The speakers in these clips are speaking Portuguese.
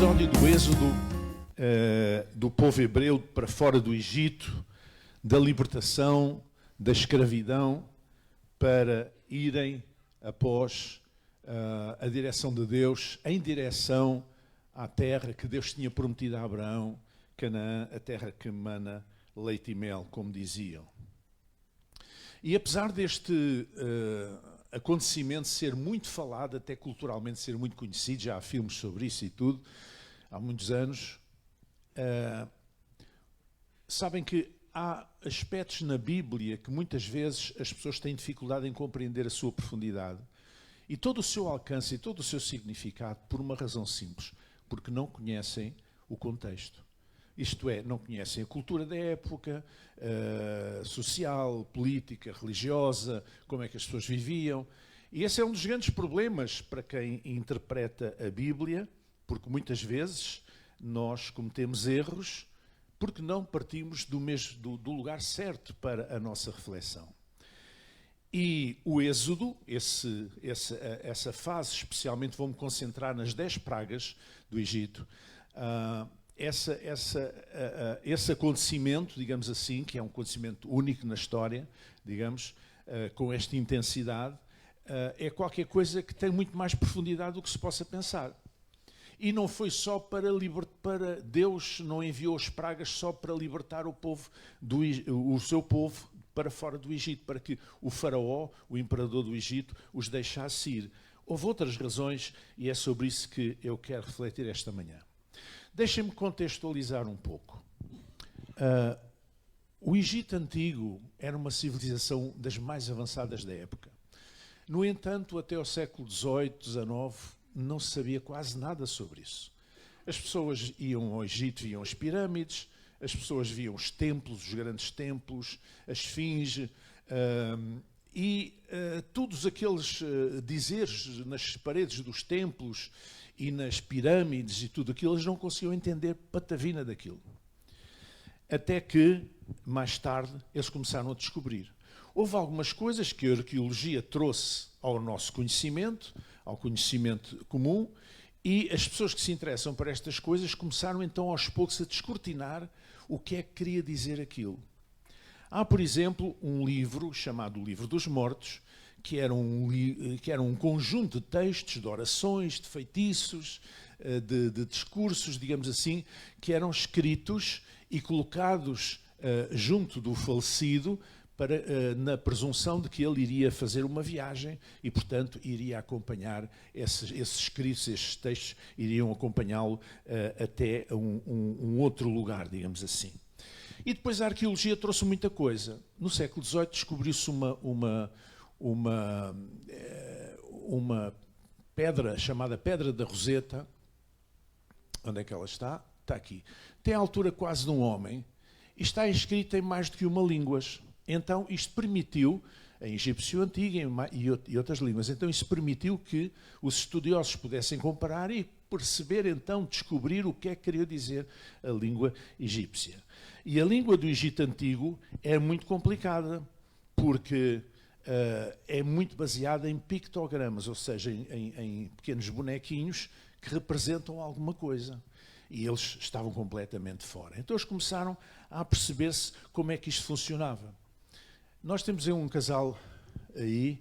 episódio do êxodo do povo hebreu para fora do Egito, da libertação, da escravidão, para irem após a direção de Deus, em direção à terra que Deus tinha prometido a Abraão, Canaã, a terra que emana leite e mel, como diziam. E apesar deste acontecimento ser muito falado, até culturalmente ser muito conhecido, já há filmes sobre isso e tudo, há muitos anos, sabem que há aspectos na Bíblia que muitas vezes as pessoas têm dificuldade em compreender a sua profundidade e todo o seu alcance e todo o seu significado por uma razão simples, porque não conhecem o contexto. Isto é, não conhecem a cultura da época, social, política, religiosa, como é que as pessoas viviam. E esse é um dos grandes problemas para quem interpreta a Bíblia, porque muitas vezes nós cometemos erros porque não partimos do lugar certo para a nossa reflexão. E o Êxodo, essa fase especialmente, vou-me concentrar nas 10 pragas do Egito, esse acontecimento, digamos assim, que é um acontecimento único na história, digamos, com esta intensidade, é qualquer coisa que tem muito mais profundidade do que se possa pensar. E não foi só para Deus não enviou as pragas só para libertar o seu povo para fora do Egito, para que o faraó, o imperador do Egito, os deixasse ir. Houve outras razões e é sobre isso que eu quero refletir esta manhã. Deixem-me contextualizar um pouco. O Egito Antigo era uma civilização das mais avançadas da época. No entanto, até ao século XVIII, XIX, não se sabia quase nada sobre isso. As pessoas iam ao Egito, viam as pirâmides, as pessoas viam os templos, os grandes templos, a esfinge, todos aqueles dizeres nas paredes dos templos e nas pirâmides e tudo aquilo, eles não conseguiam entender patavina daquilo. Até que, mais tarde, eles começaram a descobrir. Houve algumas coisas que a arqueologia trouxe ao nosso conhecimento, ao conhecimento comum, e as pessoas que se interessam por estas coisas começaram então aos poucos a descortinar o que é que queria dizer aquilo. Há, por exemplo, um livro chamado O Livro dos Mortos, que era um conjunto de textos, de orações, de feitiços, de discursos, digamos assim, que eram escritos e colocados junto do falecido na presunção de que ele iria fazer uma viagem e, portanto, iria acompanhar esses escritos, esses textos, iriam acompanhá-lo até um outro lugar, digamos assim. E depois a arqueologia trouxe muita coisa. No século XVIII descobriu-se uma pedra chamada Pedra da Roseta. Onde é que ela está? Está aqui. Tem a altura quase de um homem e está escrita em mais do que uma língua. Então isto permitiu, em egípcio antigo e outras línguas, então isso permitiu que os estudiosos pudessem comparar e perceber, então, descobrir o que é que queria dizer a língua egípcia. E a língua do Egito Antigo é muito complicada, porque é muito baseada em pictogramas, ou seja, em pequenos bonequinhos que representam alguma coisa. E eles estavam completamente fora. Então eles começaram a perceber-se como é que isto funcionava. Nós temos um casal aí,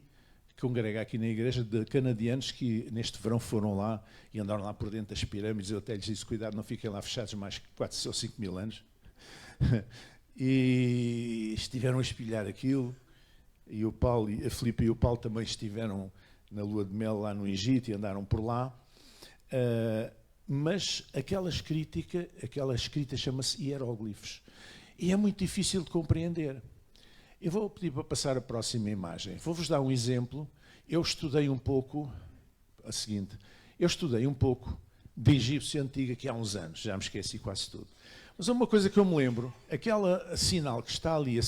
que congrega aqui na igreja, de canadianos que neste verão foram lá e andaram lá por dentro das pirâmides. Eu até lhes disse, cuidado, não fiquem lá fechados mais que 4 ou 5 mil anos. E estiveram a espelhar aquilo. E o Paulo, a Filipe e o Paulo também estiveram na lua de mel lá no Egito e andaram por lá. Mas aquela escrita chama-se hieróglifos. E é muito difícil de compreender. Eu vou pedir para passar a próxima imagem. Vou-vos dar um exemplo. Eu estudei um pouco de egípcio antigo aqui há uns anos, já me esqueci quase tudo. Mas uma coisa que eu me lembro, aquele sinal que está ali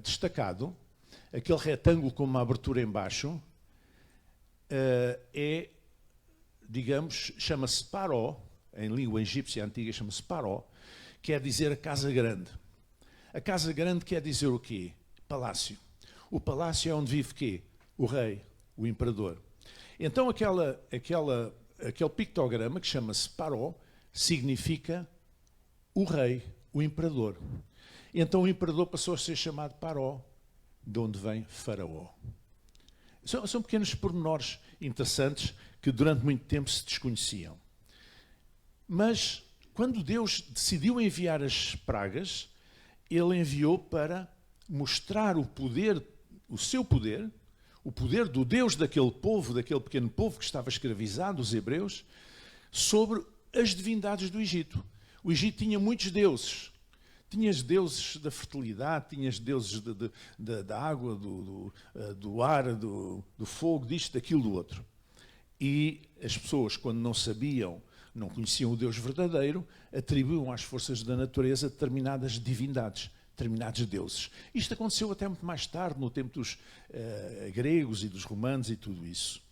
destacado, aquele retângulo com uma abertura em baixo, digamos, chama-se Paró, em língua egípcia antiga chama-se Paró, quer dizer a casa grande. A casa grande quer dizer o quê? Palácio. O palácio é onde vive quê? O rei, o imperador. Então aquela aquele pictograma que chama-se Paró, significa o rei, o imperador. Então o imperador passou a ser chamado Paró, de onde vem Faraó. São pequenos pormenores interessantes que durante muito tempo se desconheciam. Mas quando Deus decidiu enviar as pragas, ele enviou para mostrar o poder, o seu poder, o poder do Deus daquele povo, daquele pequeno povo que estava escravizado, os hebreus, sobre as divindades do Egito. O Egito tinha muitos deuses. Tinhas deuses da fertilidade, tinhas deuses da água, do ar, do fogo, disto, daquilo, do outro. E as pessoas, quando não sabiam, não conheciam o Deus verdadeiro, atribuíam às forças da natureza determinadas divindades, determinados deuses. Isto aconteceu até muito mais tarde, no tempo dos gregos e dos romanos e tudo isso.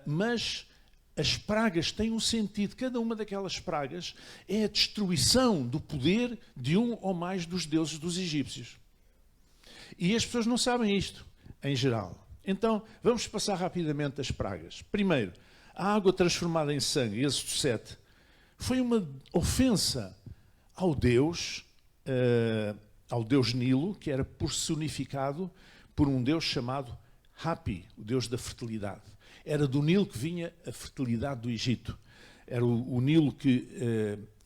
Mas as pragas têm um sentido. Cada uma daquelas pragas é a destruição do poder de um ou mais dos deuses dos egípcios. E as pessoas não sabem isto, em geral. Então, vamos passar rapidamente as pragas. Primeiro, a água transformada em sangue, Êxodo 7, foi uma ofensa ao Deus Nilo, que era personificado por um Deus chamado Hapi, o Deus da fertilidade. Era do Nilo que vinha a fertilidade do Egito. Era o Nilo que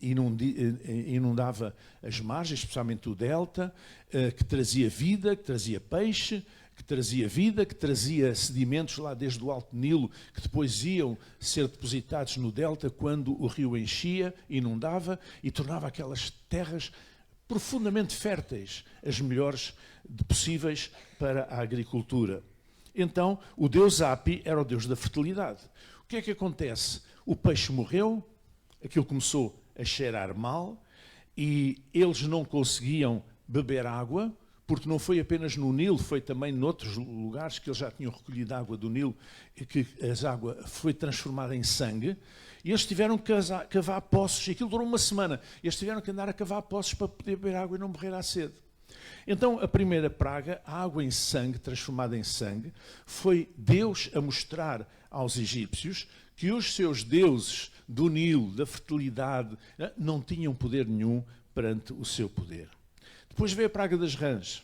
inundava as margens, especialmente o delta, que trazia vida, que trazia peixe, que trazia vida, que trazia sedimentos lá desde o Alto Nilo, que depois iam ser depositados no delta quando o rio enchia, inundava e tornava aquelas terras profundamente férteis, as melhores possíveis para a agricultura. Então, o deus Hapi era o deus da fertilidade. O que é que acontece? O peixe morreu, aquilo começou a cheirar mal e eles não conseguiam beber água, porque não foi apenas no Nilo, foi também noutros lugares que eles já tinham recolhido água do Nilo e que a água foi transformada em sangue. E eles tiveram que cavar poços, e aquilo durou uma semana. Eles tiveram que andar a cavar poços para poder beber água e não morrer à sede. Então, a primeira praga, a água em sangue, transformada em sangue, foi Deus a mostrar aos egípcios que os seus deuses do Nilo, da fertilidade, não tinham poder nenhum perante o seu poder. Depois veio a praga das rãs.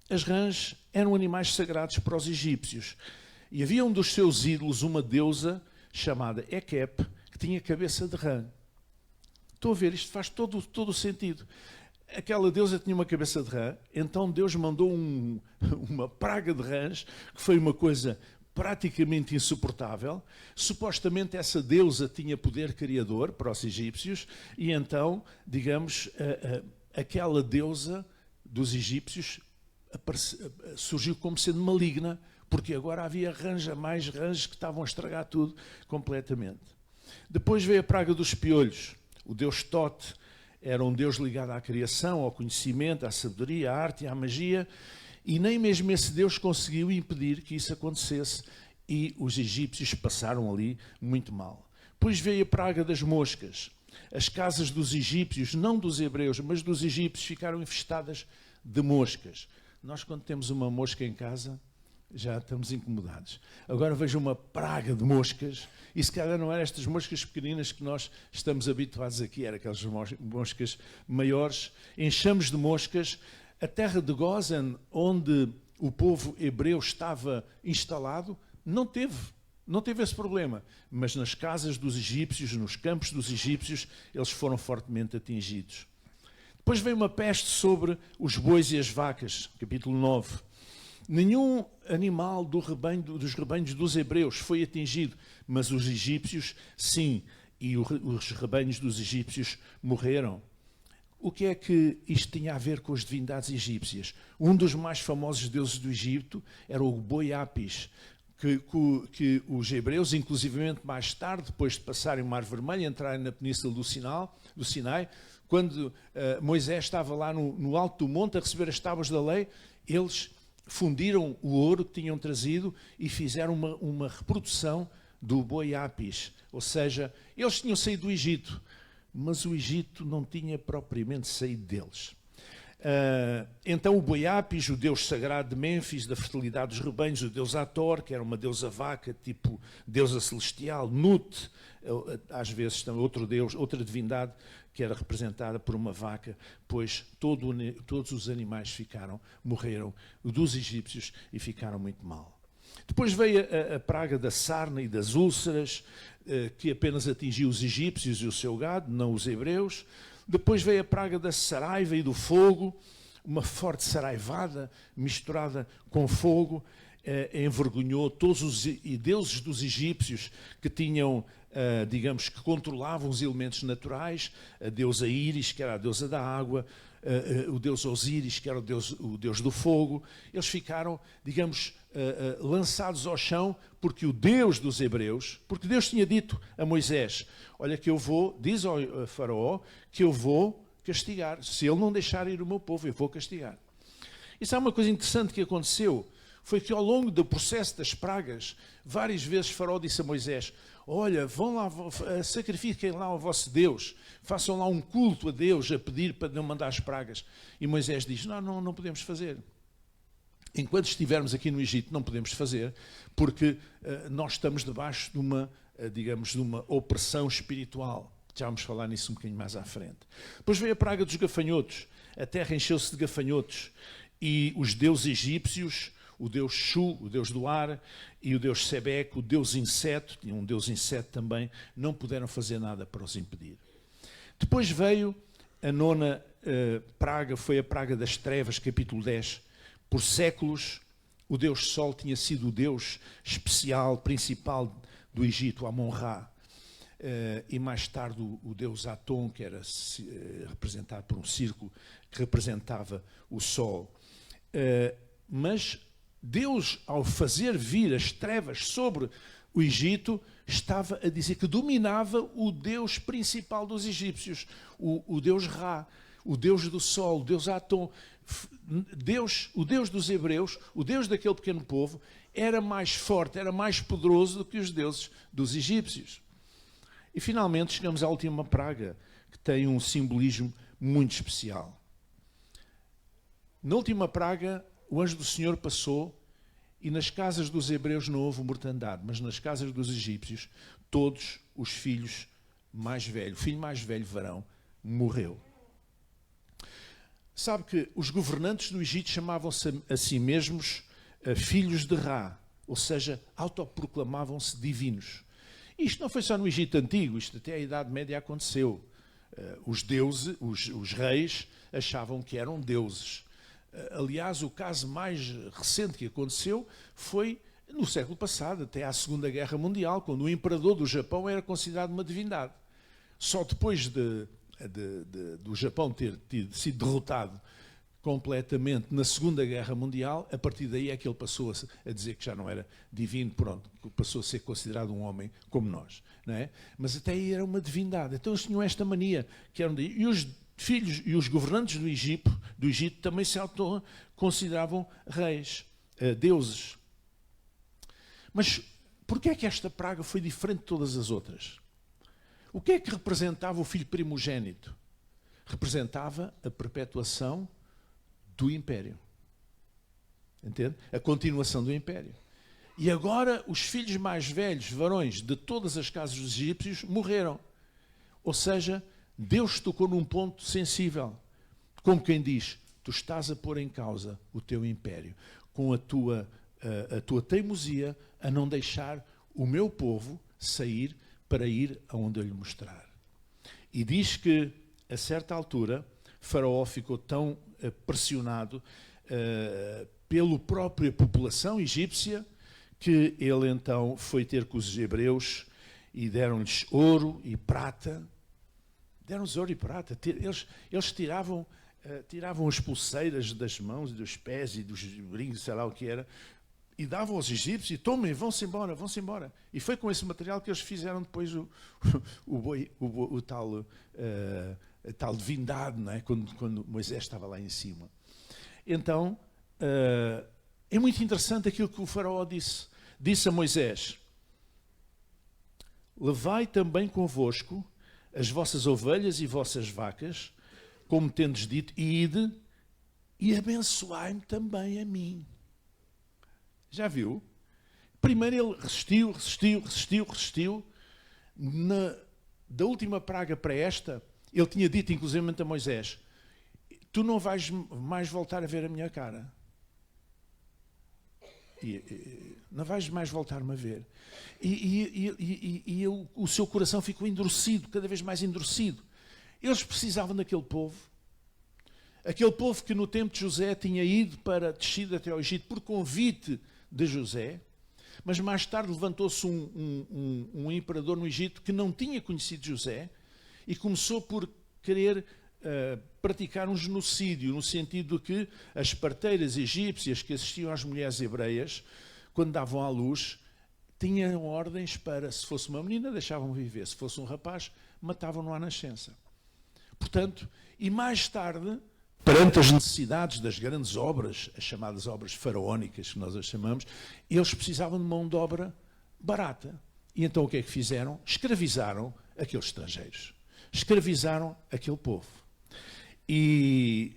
As rãs eram animais sagrados para os egípcios. E havia um dos seus ídolos, uma deusa chamada Ekep, que tinha cabeça de rã. Estou a ver, isto faz todo o sentido. Aquela deusa tinha uma cabeça de rã, então Deus mandou uma praga de rãs, que foi uma coisa praticamente insuportável. Supostamente essa deusa tinha poder criador para os egípcios, e então, digamos, aquela deusa dos egípcios surgiu como sendo maligna, porque agora havia mais rãs que estavam a estragar tudo completamente. Depois veio a praga dos piolhos. O deus Tote era um deus ligado à criação, ao conhecimento, à sabedoria, à arte e à magia, e nem mesmo esse deus conseguiu impedir que isso acontecesse, e os egípcios passaram ali muito mal. Depois veio a praga das moscas. As casas dos egípcios, não dos hebreus, mas dos egípcios, ficaram infestadas de moscas. Nós, quando temos uma mosca em casa, já estamos incomodados. Agora vejo uma praga de moscas, e se calhar não eram estas moscas pequeninas que nós estamos habituados aqui, eram aquelas moscas maiores, enxames de moscas. A terra de Gósen, onde o povo hebreu estava instalado, não teve esse problema, mas nas casas dos egípcios, nos campos dos egípcios, eles foram fortemente atingidos. Depois veio uma peste sobre os bois e as vacas, capítulo 9. Nenhum animal dos rebanhos dos hebreus foi atingido, mas os egípcios, sim, e os rebanhos dos egípcios morreram. O que é que isto tinha a ver com as divindades egípcias? Um dos mais famosos deuses do Egito era o boi Apis, que os hebreus, inclusivamente mais tarde, depois de passarem o Mar Vermelho, entrarem na península do Sinai, quando Moisés estava lá no alto do monte a receber as tábuas da lei, eles fundiram o ouro que tinham trazido e fizeram uma reprodução do boi Apis. Ou seja, eles tinham saído do Egito, mas o Egito não tinha propriamente saído deles. Então o boi Apis, o deus sagrado de Mênfis, da fertilidade dos rebanhos, o deus Ator, que era uma deusa vaca, tipo deusa celestial, Nut, às vezes também outro deus, outra divindade, que era representada por uma vaca, pois todos os animais morreram dos egípcios e ficaram muito mal. Depois veio a praga da sarna e das úlceras, que apenas atingiu os egípcios e o seu gado, não os hebreus. Depois veio a praga da saraiva e do fogo, uma forte saraivada misturada com fogo, envergonhou todos os deuses dos egípcios que tinham, digamos, que controlavam os elementos naturais, a deusa Íris, que era a deusa da água, o deus Osíris, que era o deus do fogo. Eles ficaram, digamos, lançados ao chão, porque o Deus dos hebreus, porque Deus tinha dito a Moisés, olha que eu vou, diz ao faraó, que eu vou castigar, se ele não deixar ir o meu povo, eu vou castigar. Isso é uma coisa interessante que aconteceu, foi que ao longo do processo das pragas, várias vezes faraó disse a Moisés, olha, vão lá, sacrifiquem lá ao vosso Deus, façam lá um culto a Deus a pedir para não mandar as pragas. E Moisés diz, não podemos fazer. Enquanto estivermos aqui no Egito, não podemos fazer, porque nós estamos debaixo de uma, digamos, de uma opressão espiritual. Já vamos falar nisso um bocadinho mais à frente. Depois veio a praga dos gafanhotos. A terra encheu-se de gafanhotos. E os deuses egípcios, o deus Shu, o deus do ar, e o deus Sebeque, o deus inseto, tinha um deus inseto também, não puderam fazer nada para os impedir. Depois veio a nona praga, foi a praga das trevas, capítulo 10. Por séculos, o deus Sol tinha sido o deus especial, principal do Egito, Amon-Ra. E mais tarde o deus Atom, que era representado por um círculo que representava o Sol. Mas Deus, ao fazer vir as trevas sobre o Egito, estava a dizer que dominava o Deus principal dos egípcios, o Deus Ra, o Deus do Sol, o Deus Atom. O Deus dos hebreus, o Deus daquele pequeno povo, era mais forte, era mais poderoso do que os deuses dos egípcios. E finalmente chegamos à última praga, que tem um simbolismo muito especial. Na última praga, o anjo do Senhor passou e nas casas dos hebreus não houve mortandade, mas nas casas dos egípcios, todos os filhos mais velhos, o filho mais velho, varão, morreu. Sabe que os governantes do Egito chamavam-se a si mesmos filhos de Ra, ou seja, autoproclamavam-se divinos. Isto não foi só no Egito Antigo, isto até a Idade Média aconteceu. Os deuses, os reis, achavam que eram deuses. Aliás, o caso mais recente que aconteceu foi no século passado, até à Segunda Guerra Mundial, quando o imperador do Japão era considerado uma divindade. Só depois do Japão ter sido derrotado completamente na Segunda Guerra Mundial, a partir daí é que ele passou a dizer que já não era divino, pronto, passou a ser considerado um homem como nós, não é? Mas até aí era uma divindade. Então eles tinham esta mania, que eram e os filhos e os governantes do Egito também se consideravam reis, deuses. Mas porquê é que esta praga foi diferente de todas as outras? O que é que representava o filho primogênito? Representava a perpetuação do império. Entende? A continuação do império. E agora os filhos mais velhos, varões de todas as casas dos egípcios, morreram. Ou seja, Deus tocou num ponto sensível. Como quem diz, tu estás a pôr em causa o teu império, com a tua teimosia a não deixar o meu povo sair para ir aonde eu lhe mostrar. E diz que, a certa altura, Faraó ficou tão pressionado pela própria população egípcia que ele então foi ter com os hebreus e deram-lhes ouro e prata. Deram-lhes ouro e prata. Eles tiravam as pulseiras das mãos e dos pés e dos brincos, sei lá o que era, e davam aos egípcios e tomem, vão-se embora, vão-se embora. E foi com esse material que eles fizeram depois o tal divindade, não é? Quando Moisés estava lá em cima. Então, é muito interessante aquilo que o faraó disse. Disse a Moisés, levai também convosco as vossas ovelhas e vossas vacas, como tendes dito, e ide, e abençoai-me também a mim. Já viu? Primeiro ele resistiu. Da última praga para esta, ele tinha dito, inclusive a Moisés, tu não vais mais voltar a ver a minha cara. Não vais mais voltar-me a ver. O seu coração ficou endurecido, cada vez mais endurecido. Eles precisavam daquele povo. Aquele povo que no tempo de José tinha ido para descida até ao Egito por convite de José, mas mais tarde levantou-se um imperador no Egito que não tinha conhecido José e começou por querer praticar um genocídio, no sentido de que as parteiras egípcias que assistiam às mulheres hebreias, quando davam à luz, tinham ordens para, se fosse uma menina, deixavam viver, se fosse um rapaz, matavam-no à nascença. Portanto, e mais tarde, perante as necessidades das grandes obras, as chamadas obras faraónicas, que nós as chamamos, eles precisavam de mão de obra barata. E então o que é que fizeram? Escravizaram aqueles estrangeiros. Escravizaram aquele povo. E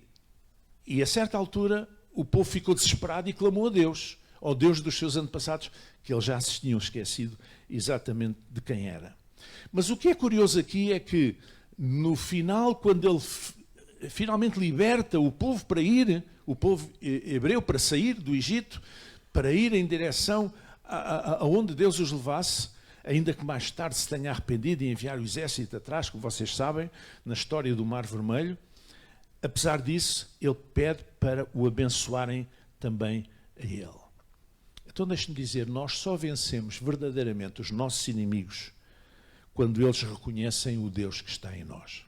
a certa altura o povo ficou desesperado e clamou a Deus, ao Deus dos seus antepassados, que eles já se tinham esquecido exatamente de quem era. Mas o que é curioso aqui é que, no final, quando ele finalmente liberta o povo para ir, o povo hebreu para sair do Egito, para ir em direção aonde Deus os levasse, ainda que mais tarde se tenha arrependido e enviar o exército atrás, como vocês sabem, na história do Mar Vermelho. Apesar disso, ele pede para o abençoarem também a ele. Então deixe-me dizer, nós só vencemos verdadeiramente os nossos inimigos quando eles reconhecem o Deus que está em nós.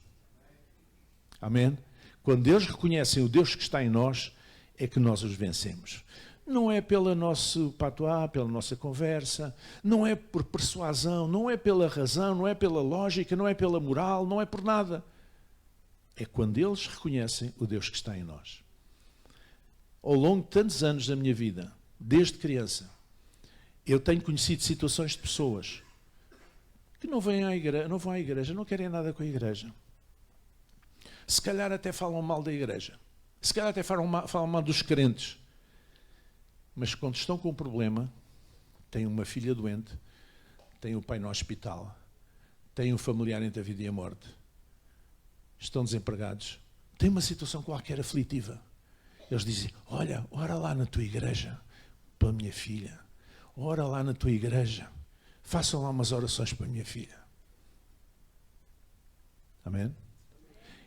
Amém? Quando eles reconhecem o Deus que está em nós, é que nós os vencemos. Não é pelo nosso patuá, pela nossa conversa, não é por persuasão, não é pela razão, não é pela lógica, não é pela moral, não é por nada. É quando eles reconhecem o Deus que está em nós. Ao longo de tantos anos da minha vida, desde criança, eu tenho conhecido situações de pessoas que não vão à igreja, não querem nada com a igreja. Se calhar até falam mal da igreja. Se calhar até falam mal dos crentes. Mas quando estão com um problema, têm uma filha doente, têm o pai no hospital, têm um familiar entre a vida e a morte, estão desempregados, têm uma situação qualquer aflitiva. Eles dizem, olha, ora lá na tua igreja, pela minha filha. Ora lá na tua igreja. Façam lá umas orações para a minha filha. Amém?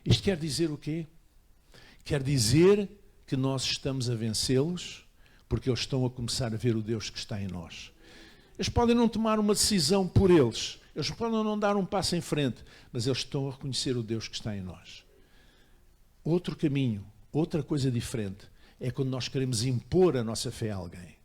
Isto quer dizer o quê? Quer dizer que nós estamos a vencê-los porque eles estão a começar a ver o Deus que está em nós. Eles podem não tomar uma decisão por eles, eles podem não dar um passo em frente, mas eles estão a reconhecer o Deus que está em nós. Outro caminho, outra coisa diferente, é quando nós queremos impor a nossa fé a alguém.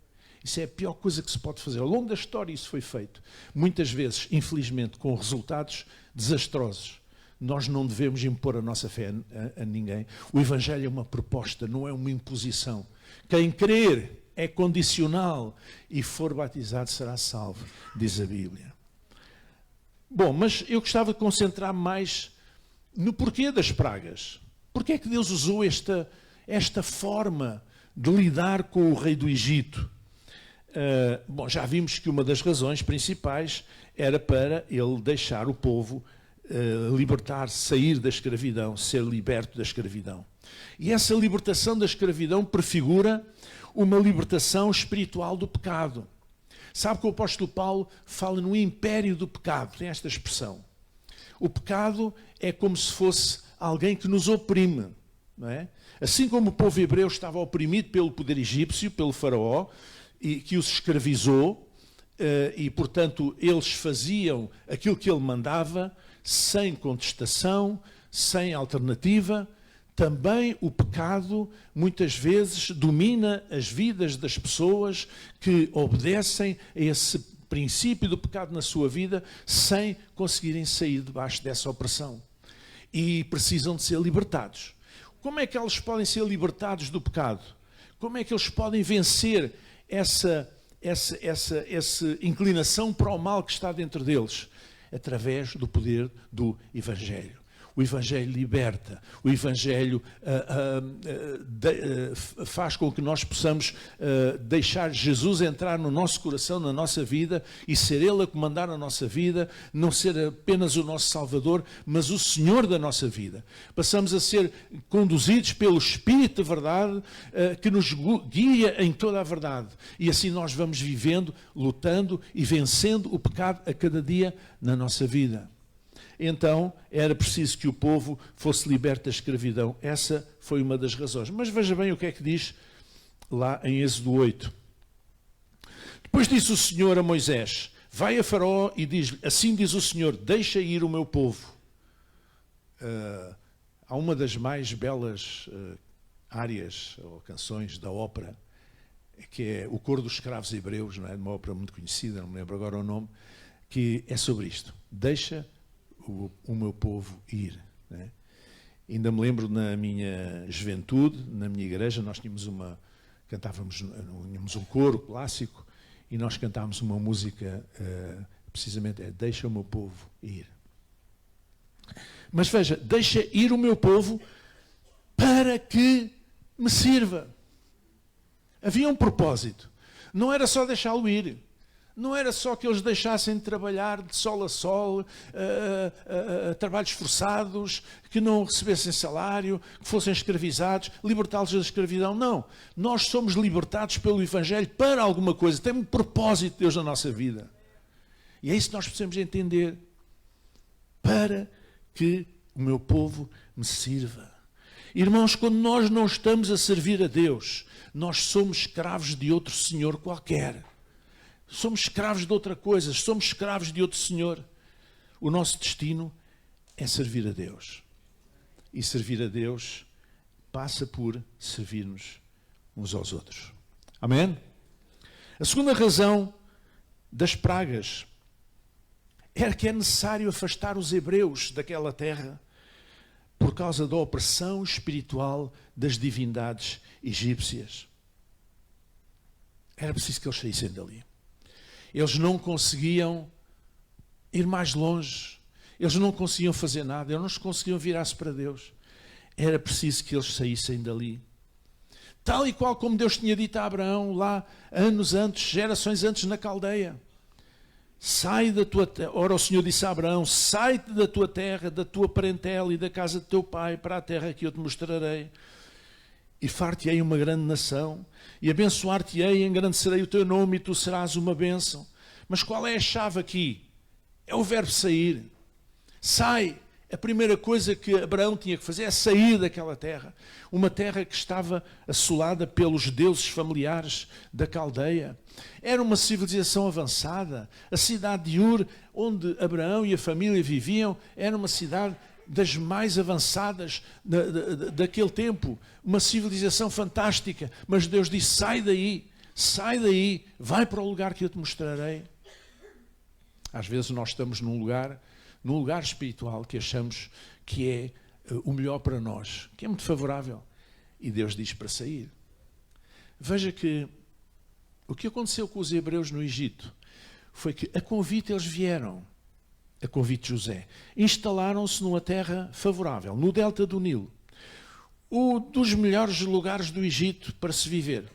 Isso é a pior coisa que se pode fazer. Ao longo da história isso foi feito. Muitas vezes, infelizmente, com resultados desastrosos. Nós não devemos impor a nossa fé a ninguém. O Evangelho é uma proposta, não é uma imposição. Quem crer é condicional e for batizado será salvo, diz a Bíblia. Bom, mas eu gostava de concentrar mais no porquê das pragas. Porquê é que Deus usou esta forma de lidar com o rei do Egito? Bom, já vimos que uma das razões principais era para ele deixar o povo libertar-se, sair da escravidão, ser liberto da escravidão. E essa libertação da escravidão prefigura uma libertação espiritual do pecado. Sabe que o apóstolo Paulo fala no império do pecado, tem esta expressão. O pecado é como se fosse alguém que nos oprime, não é? Assim como o povo hebreu estava oprimido pelo poder egípcio, pelo faraó, e que os escravizou, e portanto eles faziam aquilo que ele mandava, sem contestação, sem alternativa. Também o pecado muitas vezes domina as vidas das pessoas que obedecem a esse princípio do pecado na sua vida sem conseguirem sair debaixo dessa opressão. E precisam de ser libertados. Como é que eles podem ser libertados do pecado? Como é que eles podem vencer essa inclinação para o mal que está dentro deles? Através do poder do Evangelho. O Evangelho liberta. O Evangelho faz com que nós possamos deixar Jesus entrar no nosso coração, na nossa vida, e ser Ele a comandar a nossa vida, não ser apenas o nosso Salvador, mas o Senhor da nossa vida. Passamos a ser conduzidos pelo Espírito de verdade, que nos guia em toda a verdade. E assim nós vamos vivendo, lutando e vencendo o pecado a cada dia na nossa vida. Então, era preciso que o povo fosse liberto da escravidão. Essa foi uma das razões. Mas veja bem o que é que diz lá em Êxodo 8. Depois disse o Senhor a Moisés: vai a Faraó e diz-lhe, assim diz o Senhor, deixa ir o meu povo. Há uma das mais belas áreas ou canções da ópera, que é o Coro dos Escravos Hebreus, não é? Uma ópera muito conhecida, não me lembro agora o nome, que é sobre isto. Deixa o meu povo ir. Não é? Ainda me lembro na minha juventude, na minha igreja, nós tínhamos um coro clássico e nós cantávamos uma música, precisamente deixa o meu povo ir. Mas veja, deixa ir o meu povo para que me sirva. Havia um propósito. Não era só deixá-lo ir. Não era só que eles deixassem de trabalhar de sol a sol, trabalhos forçados, que não recebessem salário, que fossem escravizados, libertá-los da escravidão. Não. Nós somos libertados pelo Evangelho para alguma coisa. Tem um propósito de Deus na nossa vida. E é isso que nós precisamos entender. Para que o meu povo me sirva. Irmãos, quando nós não estamos a servir a Deus, nós somos escravos de outro senhor qualquer. Somos escravos de outra coisa, somos escravos de outro senhor. O nosso destino é servir a Deus. E servir a Deus passa por servir-nos uns aos outros. Amém? A segunda razão das pragas era que é necessário afastar os hebreus daquela terra por causa da opressão espiritual das divindades egípcias. Era preciso que eles saíssem dali. Eles não conseguiam ir mais longe. Eles não conseguiam fazer nada. Eles não conseguiam virar-se para Deus. Era preciso que eles saíssem dali. Tal e qual como Deus tinha dito a Abraão lá, anos antes, gerações antes na Caldeia. Sai da tua terra. Ora, o Senhor disse a Abraão: sai-te da tua terra, da tua parentela e da casa de teu pai para a terra que eu te mostrarei. E far-te-ei uma grande nação, e abençoar-te-ei, engrandecerei o teu nome, e tu serás uma bênção. Mas qual é a chave aqui? É o verbo sair. Sai. A primeira coisa que Abraão tinha que fazer é sair daquela terra. Uma terra que estava assolada pelos deuses familiares da Caldeia. Era uma civilização avançada. A cidade de Ur, onde Abraão e a família viviam, era uma cidade das mais avançadas daquele tempo. Uma civilização fantástica. Mas Deus disse: sai daí, vai para o lugar que eu te mostrarei. Às vezes nós estamos num lugar espiritual que achamos que é o melhor para nós, que é muito favorável. E Deus diz para sair. Veja que o que aconteceu com os hebreus no Egito foi que a convite eles vieram, a convite de José, instalaram-se numa terra favorável, no delta do Nilo, um dos melhores lugares do Egito para se viver,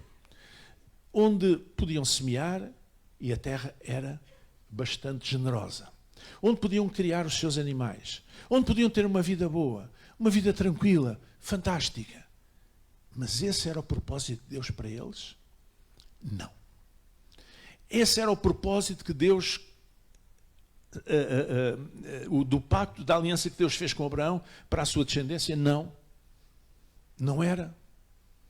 onde podiam semear e a terra era bastante generosa, onde podiam criar os seus animais, onde podiam ter uma vida boa, uma vida tranquila, fantástica. Mas esse era o propósito de Deus para eles? Não. Esse era o propósito que Deus, do pacto, da aliança que Deus fez com Abraão para a sua descendência? Não. Não era.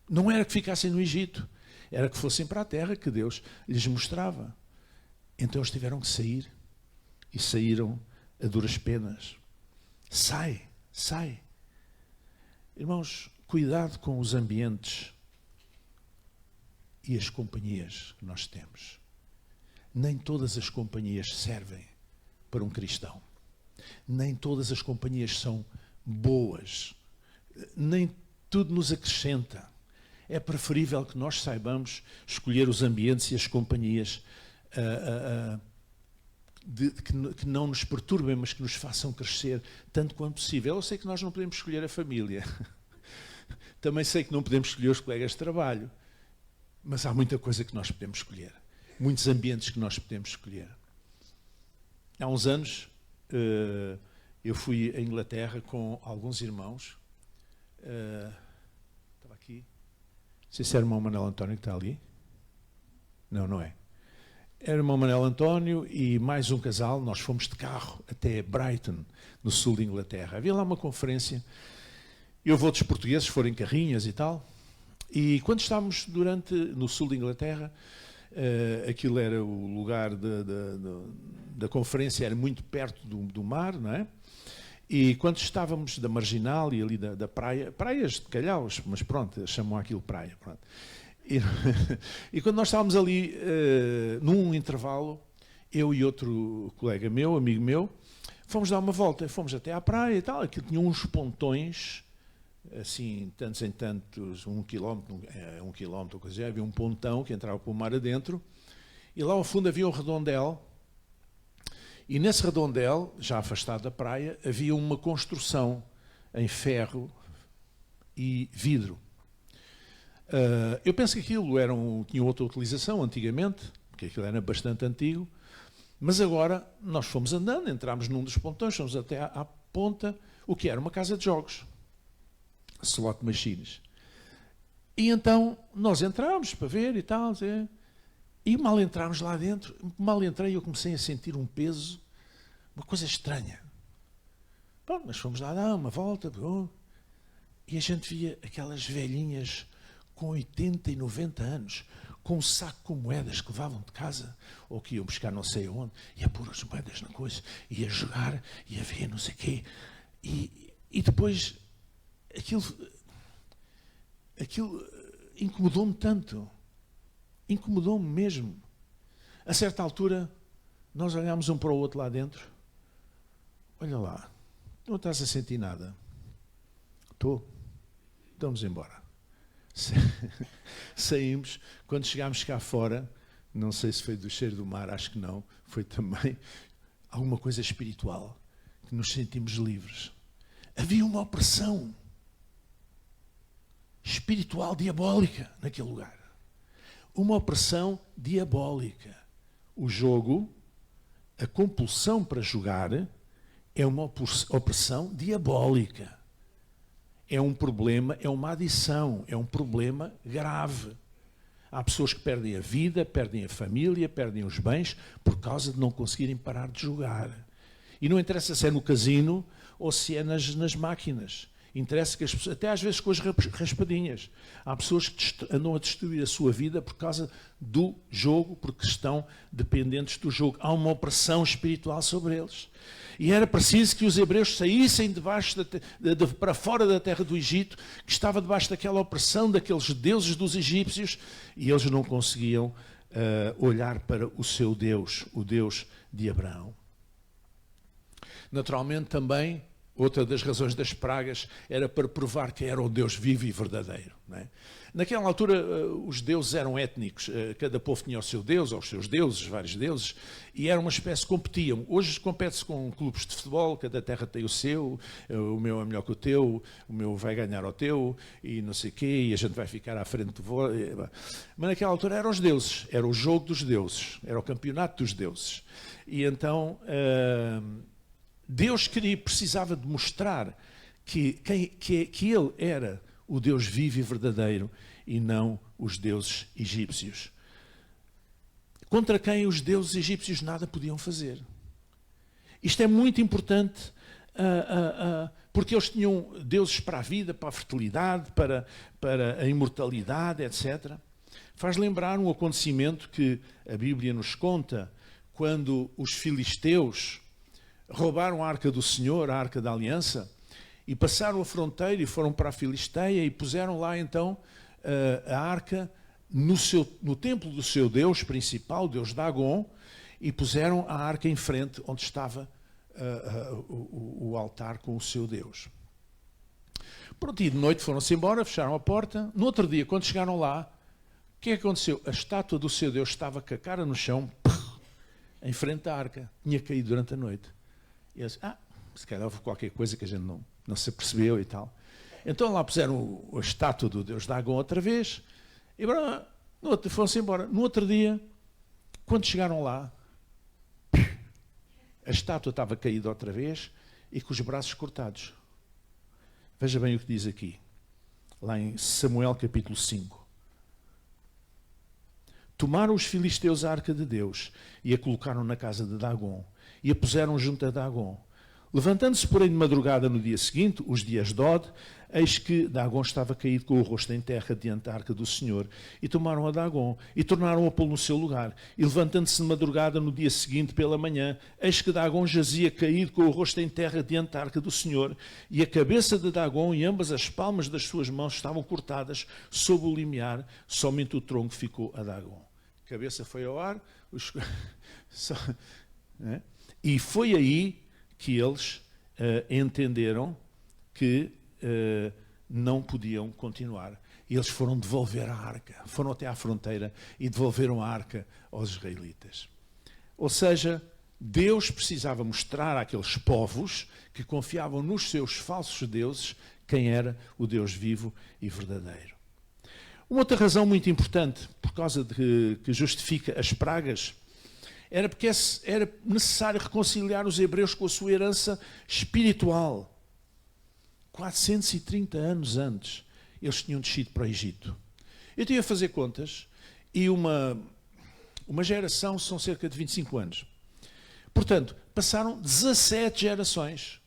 Não era que ficassem no Egito. Era que fossem para a terra que Deus lhes mostrava. Então eles tiveram que sair. E saíram a duras penas. Sai. Irmãos, cuidado com os ambientes e as companhias que nós temos. Nem todas as companhias servem para um cristão. Nem todas as companhias são boas. Nem tudo nos acrescenta. É preferível que nós saibamos escolher os ambientes e as companhias que não nos perturbem, mas que nos façam crescer tanto quanto possível. Eu sei que nós não podemos escolher a família. Também sei que não podemos escolher os colegas de trabalho. Mas há muita coisa que nós podemos escolher. Muitos ambientes que nós podemos escolher. Há uns anos, eu fui à Inglaterra com alguns irmãos. Estava aqui. Não sei se era o irmão Manuel António que está ali. Não, não é. Era o irmão Manuel António e mais um casal. Nós fomos de carro até Brighton, no sul de Inglaterra. Havia lá uma conferência. Eu vou dos portugueses, foram em carrinhas e tal. E quando estávamos no sul de Inglaterra, aquilo era o lugar da conferência, era muito perto do mar, não é? E quando estávamos da Marginal e ali da praia, praias de Calhaus, mas pronto, chamam aquilo praia, pronto. E quando nós estávamos ali, num intervalo, eu e outro colega meu, amigo meu, fomos dar uma volta, fomos até à praia e tal, aquilo tinha uns pontões, assim, tantos em tantos, 1 quilómetro, 1 quilómetro, coisa, havia um pontão que entrava pelo mar adentro, e lá ao fundo havia um redondel, e nesse redondel, já afastado da praia, havia uma construção em ferro e vidro. Eu penso que aquilo tinha outra utilização antigamente, porque aquilo era bastante antigo, mas agora nós fomos andando, entramos num dos pontões, fomos até à ponta, o que era uma casa de jogos, slot machines. E então nós entramos para ver e tal, e mal entramos lá dentro, mal entrei eu comecei a sentir um peso, uma coisa estranha. Bom, nós fomos lá dar uma volta, e a gente via aquelas velhinhas com 80 e 90 anos, com um saco com moedas que levavam de casa, ou que iam buscar não sei onde, e a pôr as moedas na coisa, e a jogar, e a ver não sei o quê. E depois, aquilo incomodou-me tanto. Incomodou-me mesmo. A certa altura, nós olhámos um para o outro lá dentro. Olha lá, não estás a sentir nada. Estou. Vamos embora. Saímos, quando chegámos cá fora, não sei se foi do cheiro do mar, acho que não, foi também alguma coisa espiritual, que nos sentimos livres. Havia uma opressão espiritual diabólica naquele lugar. Uma opressão diabólica. O jogo, a compulsão para jogar, é uma opressão diabólica. É um problema, é uma adição, é um problema grave. Há pessoas que perdem a vida, perdem a família, perdem os bens por causa de não conseguirem parar de jogar. E não interessa se é no casino ou se é nas máquinas. Interessa que as pessoas, até às vezes com as raspadinhas, há pessoas que andam a destruir a sua vida por causa do jogo, porque estão dependentes do jogo. Há uma opressão espiritual sobre eles. E era preciso que os hebreus saíssem para fora da terra do Egito, que estava debaixo daquela opressão daqueles deuses dos egípcios, e eles não conseguiam olhar para o seu Deus, o Deus de Abraão. Naturalmente também, outra das razões das pragas era para provar que era o Deus vivo e verdadeiro. Não é? Naquela altura, os deuses eram étnicos. Cada povo tinha o seu deus, ou os seus deuses, vários deuses, e era uma espécie, competiam. Hoje compete-se com clubes de futebol, cada terra tem o seu, o meu é melhor que o teu, o meu vai ganhar ao teu, e não sei o quê, e a gente vai ficar à frente do voo. Mas naquela altura eram os deuses, era o jogo dos deuses, era o campeonato dos deuses. E então Deus precisava de mostrar que ele era o Deus vivo e verdadeiro e não os deuses egípcios. Contra quem os deuses egípcios nada podiam fazer. Isto é muito importante porque eles tinham deuses para a vida, para a fertilidade, para a imortalidade, etc. Faz lembrar um acontecimento que a Bíblia nos conta quando os filisteus roubaram a Arca do Senhor, a Arca da Aliança, e passaram a fronteira e foram para a Filisteia e puseram lá então a Arca no templo do seu Deus principal, Deus Dagon, e puseram a Arca em frente onde estava o altar com o seu Deus. Pronto, e de noite foram-se embora, fecharam a porta. No outro dia, quando chegaram lá, o que é que aconteceu? A estátua do seu Deus estava com a cara no chão, em frente à arca. Tinha caído durante a noite. E eles, se calhar houve qualquer coisa que a gente não se apercebeu e tal. Então lá puseram a estátua do deus Dagon outra vez, e foram-se embora. No outro dia, quando chegaram lá, a estátua estava caída outra vez e com os braços cortados. Veja bem o que diz aqui, lá em Samuel capítulo 5. Tomaram os filisteus a arca de Deus e a colocaram na casa de Dagon e a puseram junto a Dagon. Levantando-se, porém, de madrugada no dia seguinte, os dias de Dod, eis que Dagon estava caído com o rosto em terra diante da arca do Senhor. E tomaram a Dagon e tornaram a pô-lo no seu lugar. E levantando-se de madrugada no dia seguinte, pela manhã, eis que Dagon jazia caído com o rosto em terra diante da arca do Senhor. E a cabeça de Dagon e ambas as palmas das suas mãos estavam cortadas sob o limiar, somente o tronco ficou a Dagon. A cabeça foi ao ar, e foi aí que eles entenderam que não podiam continuar. E eles foram devolver a arca, foram até à fronteira e devolveram a arca aos israelitas. Ou seja, Deus precisava mostrar àqueles povos que confiavam nos seus falsos deuses quem era o Deus vivo e verdadeiro. Uma outra razão muito importante, por causa de que justifica as pragas, era porque era necessário reconciliar os hebreus com a sua herança espiritual. 430 anos antes, eles tinham descido para o Egito. Eu tive a fazer contas, e uma geração são cerca de 25 anos. Portanto, passaram 17 gerações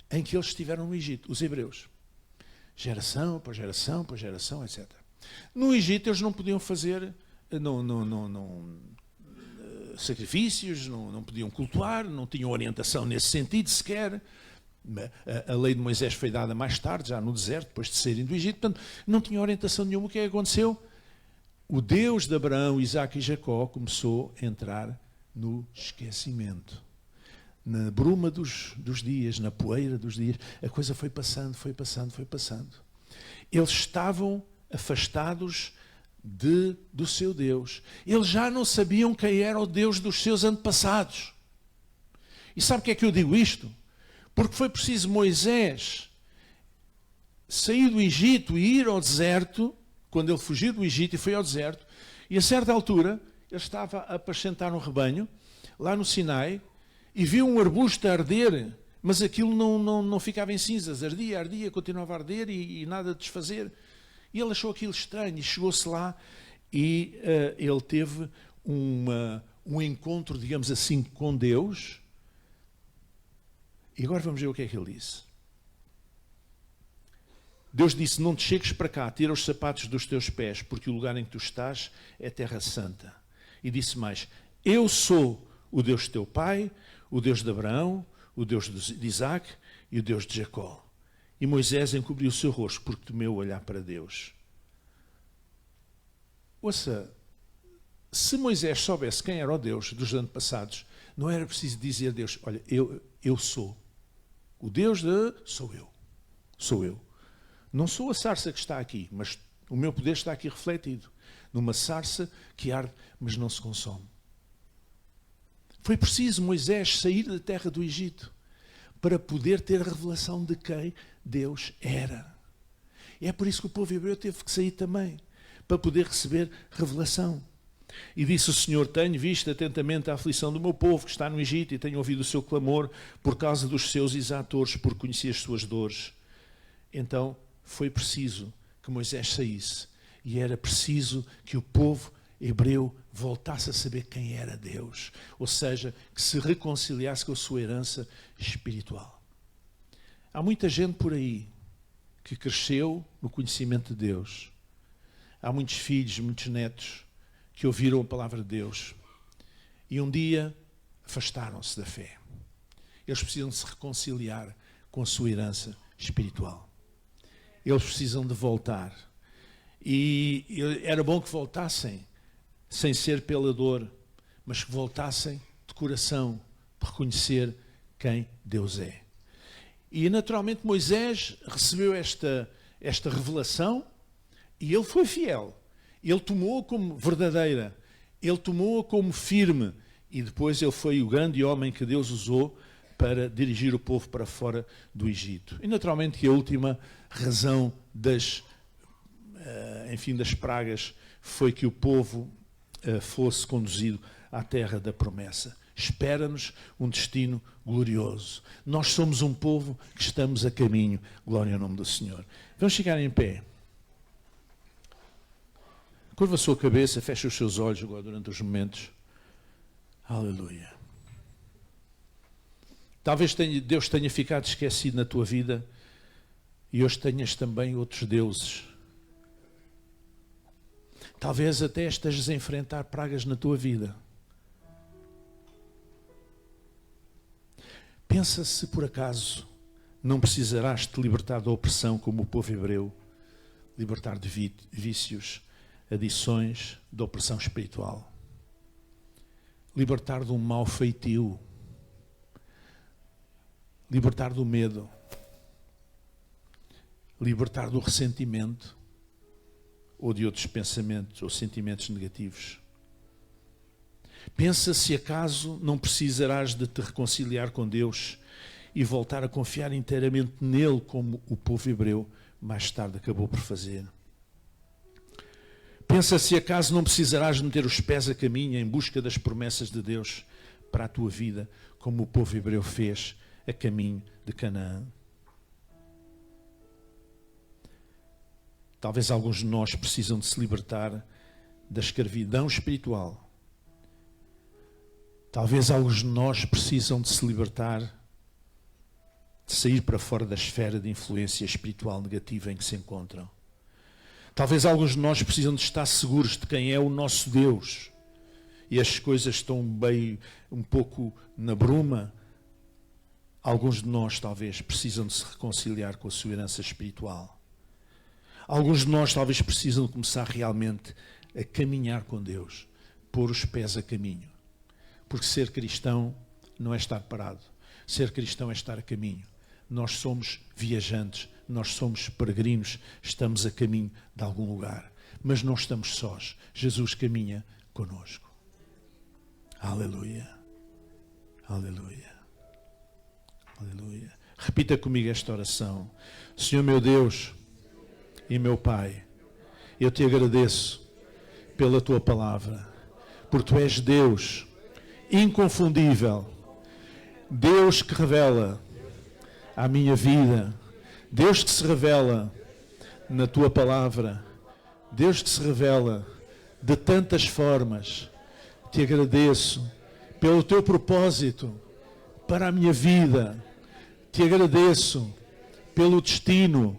em que eles estiveram no Egito, os hebreus. Geração, após geração, após geração, etc. No Egito eles não podiam fazer... sacrifícios, não podiam cultuar, não tinham orientação nesse sentido sequer. A lei de Moisés foi dada mais tarde, já no deserto, depois de saírem do Egito, portanto, não tinham orientação nenhuma. O que é que aconteceu? O Deus de Abraão, Isaque e Jacó começou a entrar no esquecimento. Na bruma dos dias, na poeira dos dias, a coisa foi passando, foi passando, foi passando. Eles estavam afastados do seu Deus. Eles já não sabiam quem era o Deus dos seus antepassados. E sabe o que é que eu digo isto? Porque foi preciso Moisés sair do Egito e ir ao deserto, quando ele fugiu do Egito e foi ao deserto, e a certa altura ele estava a apacentar um rebanho, lá no Sinai, e viu um arbusto a arder, mas aquilo não ficava em cinzas, ardia, continuava a arder e nada a desfazer. E ele achou aquilo estranho e chegou-se lá e ele teve um encontro, digamos assim, com Deus. E agora vamos ver o que é que ele disse. Deus disse: não te chegues para cá, tira os sapatos dos teus pés, porque o lugar em que tu estás é terra santa. E disse mais: eu sou o Deus de teu pai, o Deus de Abraão, o Deus de Isaque e o Deus de Jacó. E Moisés encobriu o seu rosto, porque temeu olhar para Deus. Ouça, se Moisés soubesse quem era o Deus dos antepassados, não era preciso dizer a Deus: olha, eu sou. O Deus sou eu. Sou eu. Não sou a sarça que está aqui, mas o meu poder está aqui refletido. Numa sarça que arde, mas não se consome. Foi preciso Moisés sair da terra do Egito para poder ter a revelação de quem Deus era. E é por isso que o povo hebreu teve que sair também, para poder receber revelação. E disse o Senhor: tenho visto atentamente a aflição do meu povo que está no Egito e tenho ouvido o seu clamor por causa dos seus exatores, porque conheci as suas dores. Então foi preciso que Moisés saísse e era preciso que o povo hebreu voltasse a saber quem era Deus, ou seja, que se reconciliasse com a sua herança espiritual. Há muita gente por aí que cresceu no conhecimento de Deus. Há muitos filhos, muitos netos que ouviram a palavra de Deus e um dia afastaram-se da fé. Eles precisam se reconciliar com a sua herança espiritual. Eles precisam de voltar. E era bom que voltassem sem ser pela dor, mas que voltassem de coração para reconhecer quem Deus é. E naturalmente Moisés recebeu esta revelação e ele foi fiel. Ele tomou-a como verdadeira, ele tomou-a como firme E depois ele foi o grande homem que Deus usou para dirigir o povo para fora do Egito. E naturalmente que a última razão das pragas foi que o povo fosse conduzido à terra da promessa. Espera-nos um destino glorioso. Nós somos um povo que estamos a caminho. Glória ao nome do Senhor. Vamos ficar em pé. Curva a sua cabeça, feche os seus olhos agora durante os momentos. Aleluia. Talvez Deus tenha ficado esquecido na tua vida e hoje tenhas também outros deuses. Talvez até estejas a enfrentar pragas na tua vida. Pensa se por acaso não precisarás te libertar da opressão como o povo hebreu, libertar de vícios, adições, da opressão espiritual, libertar de um mau feitio, libertar do medo, libertar do ressentimento ou de outros pensamentos ou sentimentos negativos. Pensa se acaso não precisarás de te reconciliar com Deus e voltar a confiar inteiramente nele como o povo hebreu mais tarde acabou por fazer. Pensa se acaso não precisarás meter os pés a caminho em busca das promessas de Deus para a tua vida como o povo hebreu fez a caminho de Canaã. Talvez alguns de nós precisam de se libertar da escravidão espiritual. Talvez alguns de nós precisam de se libertar, de sair para fora da esfera de influência espiritual negativa em que se encontram. Talvez alguns de nós precisam de estar seguros de quem é o nosso Deus. E as coisas estão bem, um pouco na bruma. Alguns de nós talvez precisam de se reconciliar com a sua herança espiritual. Alguns de nós talvez precisam de começar realmente a caminhar com Deus, pôr os pés a caminho. Porque ser cristão não é estar parado. Ser cristão é estar a caminho. Nós somos viajantes, nós somos peregrinos, estamos a caminho de algum lugar. Mas não estamos sós. Jesus caminha conosco. Aleluia. Aleluia. Aleluia. Repita comigo esta oração. Senhor meu Deus e meu Pai, eu te agradeço pela tua palavra, porque tu és Deus inconfundível, Deus que revela à minha vida, Deus que se revela na tua palavra, Deus que se revela de tantas formas. Te agradeço pelo teu propósito para a minha vida. Te agradeço pelo destino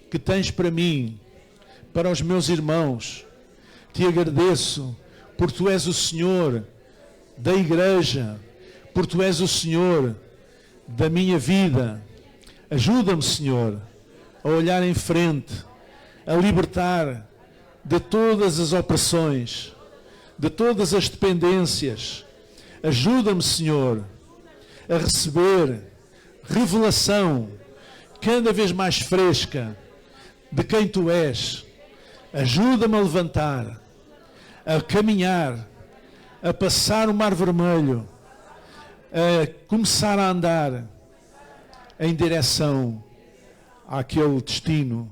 que tens para mim, para os meus irmãos. Te agradeço porque tu és o Senhor da igreja, porque tu és o Senhor da minha vida. Ajuda-me, Senhor, a olhar em frente, a libertar de todas as opressões, de todas as dependências. Ajuda-me, Senhor, a receber revelação cada vez mais fresca de quem tu és. Ajuda-me a levantar, a caminhar, a passar o mar vermelho, a começar a andar em direção àquele destino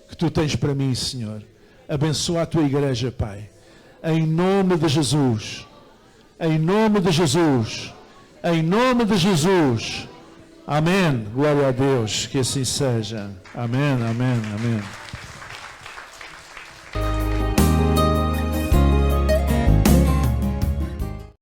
que tu tens para mim, Senhor. Abençoa a tua igreja, Pai. Em nome de Jesus. Em nome de Jesus. Em nome de Jesus. Amém. Glória a Deus. Que assim seja. Amém, amém, amém.